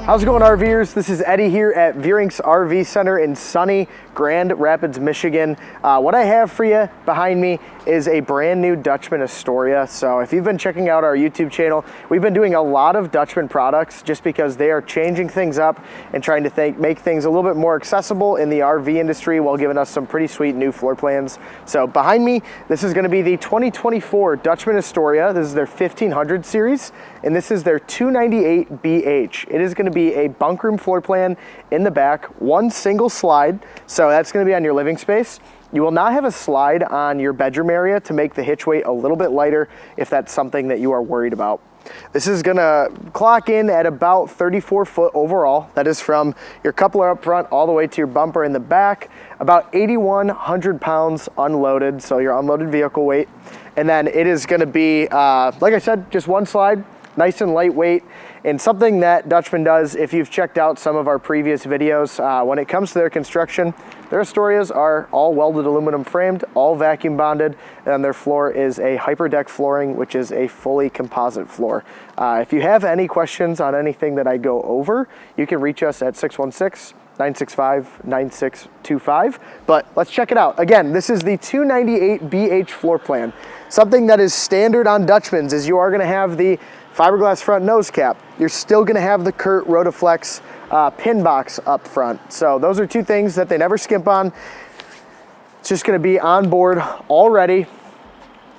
How's it going, RVers? This is Eddie here at Veurink's RV Center in sunny Grand Rapids, Michigan. What I have for you behind me is a brand new Dutchmen Astoria. So if you've been checking out our YouTube channel, we've been doing a lot of Dutchmen products just because they are changing things up and trying to make things a little bit more accessible in the RV industry while giving us some pretty sweet new floor plans. So behind me, this is going to be the 2024 Dutchmen Astoria. This is their 1500 series, and this is their 298BH. It is going to be a bunk room floor plan in the back, one single slide. So that's going to be on your living space. You will not have a slide on your bedroom area to make the hitch weight a little bit lighter if that's something that you are worried about. This is going to clock in at about 34 foot overall. That is from your coupler up front all the way to your bumper in the back, about 8,100 pounds unloaded, so your unloaded vehicle weight. And then it is going to be, like I said, just one slide, nice and lightweight. And something that Dutchmen does, if you've checked out some of our previous videos, when it comes to their construction, their Astorias are all welded aluminum framed, all vacuum bonded, and their floor is a hyperdeck flooring, which is a fully composite floor. If you have any questions on anything that I go over, you can reach us at 616-965-9625. But let's check it out. Again, this is the 298BH floor plan. Something that is standard on Dutchmen's is you are going to have the fiberglass front nose cap. You're still going to have the Curt Rotaflex pin box up front. So those are two things that they never skimp on. It's just going to be on board already.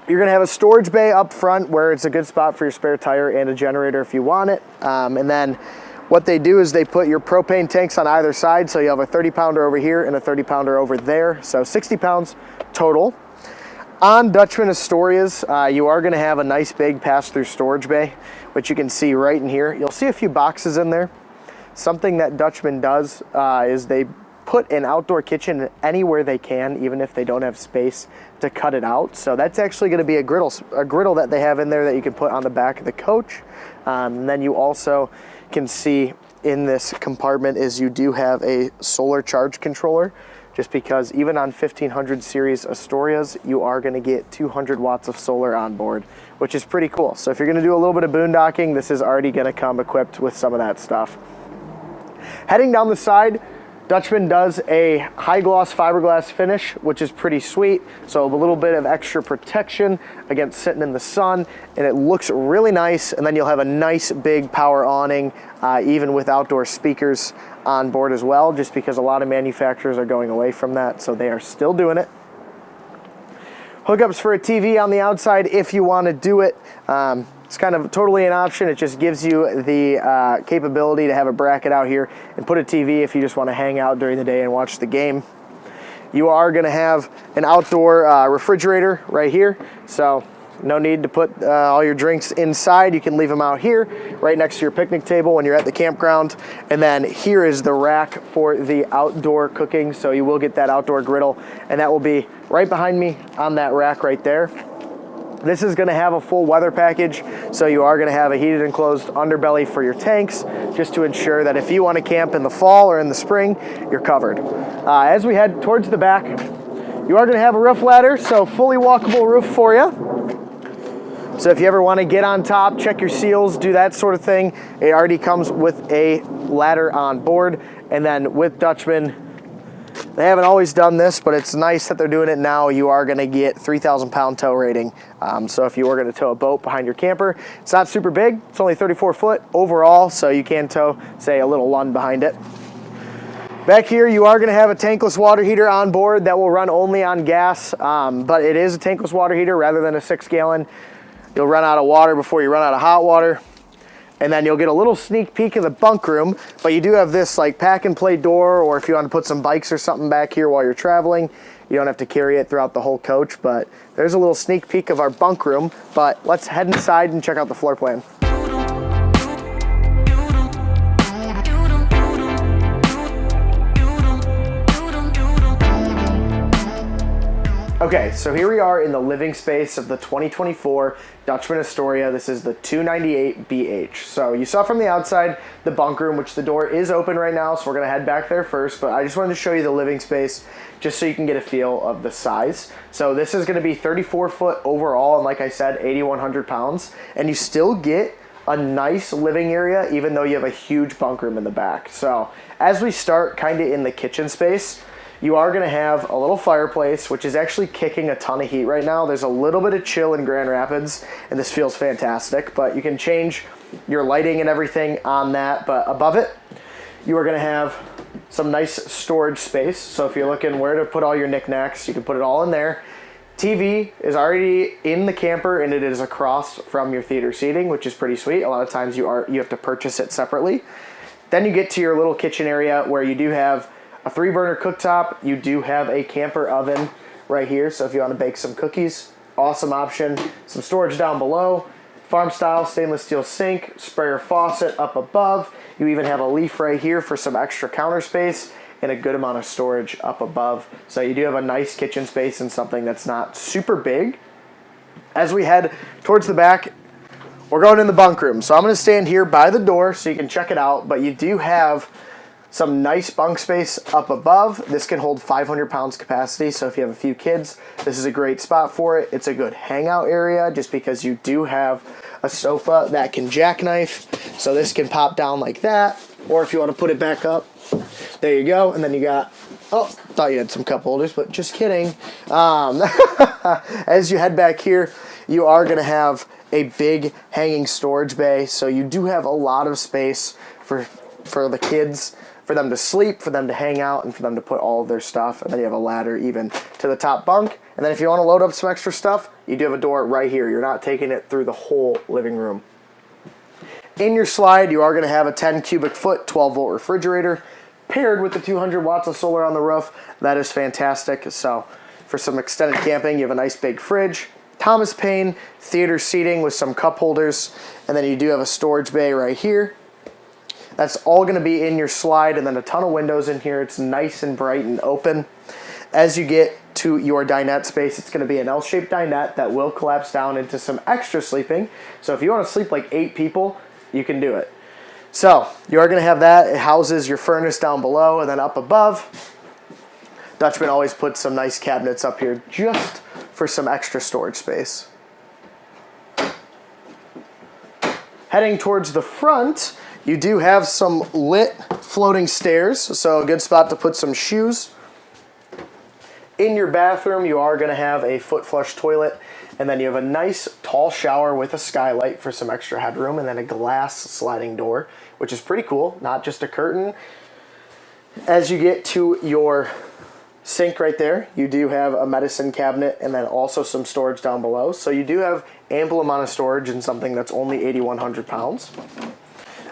You're going to have a storage bay up front where it's a good spot for your spare tire and a generator if you want it. And then what they do is they put your propane tanks on either side. So you have a 30-pounder over here and a 30-pounder over there. So 60 pounds total. On Dutchmen Astorias, you are going to have a nice big pass-through storage bay, which you can see right in here. You'll see a few boxes in there. Something that Dutchmen does is they put an outdoor kitchen anywhere they can, even if they don't have space to cut it out. So that's actually going to be a griddle that they have in there that you can put on the back of the coach. And then you also can see in this compartment is you do have a solar charge controller, just because even on 1500 series Astorias, you are going to get 200 watts of solar on board, which is pretty cool. So if you're going to do a little bit of boondocking, this is already going to come equipped with some of that stuff. Heading down the side, Dutchmen does a high gloss fiberglass finish, which is pretty sweet. So a little bit of extra protection against sitting in the sun, and it looks really nice. And then you'll have a nice big power awning, even with outdoor speakers on board as well, just because a lot of manufacturers are going away from that, so they are still doing it. Hookups for a TV on the outside if you want to do it. It's kind of totally an option. It just gives you the capability to have a bracket out here and put a TV if you just want to hang out during the day and watch the game. You are going to have an outdoor refrigerator right here, so no need to put all your drinks inside. You can leave them out here right next to your picnic table when you're at the campground. And then here is the rack for the outdoor cooking, so you will get that outdoor griddle, and that will be right behind me on that rack right there. This is going to have a full weather package, so you are going to have a heated enclosed underbelly for your tanks, just to ensure that if you want to camp in the fall or in the spring, you're covered. As we head towards the back, you are going to have a roof ladder, so fully walkable roof for you. So if you ever want to get on top, check your seals, do that sort of thing, it already comes with a ladder on board. And then with Dutchmen, they haven't always done this, but it's nice that they're doing it now. You are going to get 3,000 pound tow rating. So if you were going to tow a boat behind your camper, it's not super big. It's only 34 foot overall, so you can tow, say, a little Lund behind it. Back here, you are going to have a tankless water heater on board that will run only on gas, but it is a tankless water heater rather than a 6-gallon. You'll run out of water before you run out of hot water. And then you'll get a little sneak peek of the bunk room, but you do have this like pack and play door, or if you want to put some bikes or something back here while you're traveling, you don't have to carry it throughout the whole coach, but there's a little sneak peek of our bunk room. But let's head inside and check out the floor plan. Okay, so here we are in the living space of the 2024 Dutchmen Astoria. This is the 298BH. So you saw from the outside the bunk room, which the door is open right now, so we're gonna head back there first, but I just wanted to show you the living space just so you can get a feel of the size. So this is gonna be 34 foot overall, and like I said, 8,100 pounds, and you still get a nice living area, even though you have a huge bunk room in the back. So as we start kind of in the kitchen space, you are going to have a little fireplace, which is actually kicking a ton of heat right now. There's a little bit of chill in Grand Rapids, and this feels fantastic, but you can change your lighting and everything on that. But above it, you are going to have some nice storage space. So if you're looking where to put all your knickknacks, you can put it all in there. TV is already in the camper, and it is across from your theater seating, which is pretty sweet. A lot of times you have to purchase it separately. Then you get to your little kitchen area where you do have a 3-burner cooktop. You do have a camper oven right here, so if you want to bake some cookies, awesome option. Some storage down below, farm style stainless steel sink, sprayer faucet up above. You even have a leaf right here for some extra counter space and a good amount of storage up above. So you do have a nice kitchen space and something that's not super big. As we head towards the back, we're going in the bunk room. So I'm going to stand here by the door so you can check it out, but you do have some nice bunk space up above. This can hold 500 pounds capacity, so if you have a few kids, this is a great spot for it. It's a good hangout area just because you do have a sofa that can jackknife, so this can pop down like that, or if you want to put it back up, there you go. And then you got, oh, thought you had some cup holders, but just kidding. As you head back here, you are going to have a big hanging storage bay, so you do have a lot of space for the kids, for them to sleep, for them to hang out, and for them to put all of their stuff. And then you have a ladder even to the top bunk. And then if you want to load up some extra stuff, you do have a door right here. You're not taking it through the whole living room. In your slide, you are going to have a 10 cubic foot, 12 volt refrigerator paired with the 200 watts of solar on the roof. That is fantastic. So for some extended camping, you have a nice big fridge, Thomas Paine theater seating with some cup holders, and then you do have a storage bay right here. That's all going to be in your slide, and then a ton of windows in here. It's nice and bright and open. As you get to your dinette space, it's going to be an L-shaped dinette that will collapse down into some extra sleeping. So if you want to sleep like 8 people, you can do it. So you are going to have that. It houses your furnace down below, and then up above, Dutchmen always puts some nice cabinets up here just for some extra storage space. Heading towards the front, you do have some lit floating stairs, so a good spot to put some shoes. In your bathroom, you are going to have a foot flush toilet, and then you have a nice tall shower with a skylight for some extra headroom, and then a glass sliding door, which is pretty cool, not just a curtain. As you get to your sink right there, you do have a medicine cabinet and then also some storage down below. So you do have ample amount of storage in something that's only 8,100 pounds.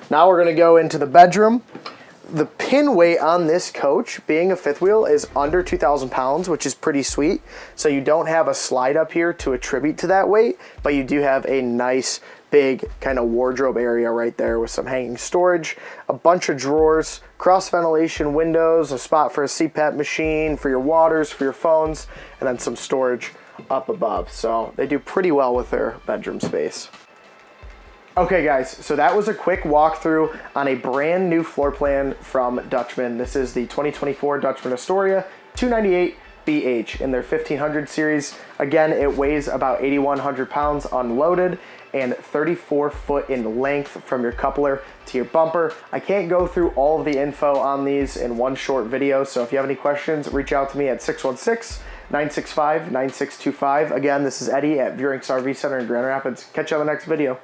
Now we're going to go into the bedroom. The pin weight on this coach, being a fifth wheel, is under 2,000 pounds, which is pretty sweet. So you don't have a slide up here to attribute to that weight, but you do have a nice big kind of wardrobe area right there with some hanging storage, a bunch of drawers, cross ventilation windows, a spot for a CPAP machine, for your waters, for your phones, and then some storage up above. So they do pretty well with their bedroom space. Okay guys, so that was a quick walkthrough on a brand new floor plan from Dutchmen. This is the 2024 Dutchmen Astoria 298 BH in their 1500 series. Again, it weighs about 8,100 pounds unloaded and 34 foot in length from your coupler to your bumper. I can't go through all of the info on these in one short video, so if you have any questions, reach out to me at 616-965-9625. Again, this is Eddie at Veurink's RV Center in Grand Rapids. Catch you on the next video.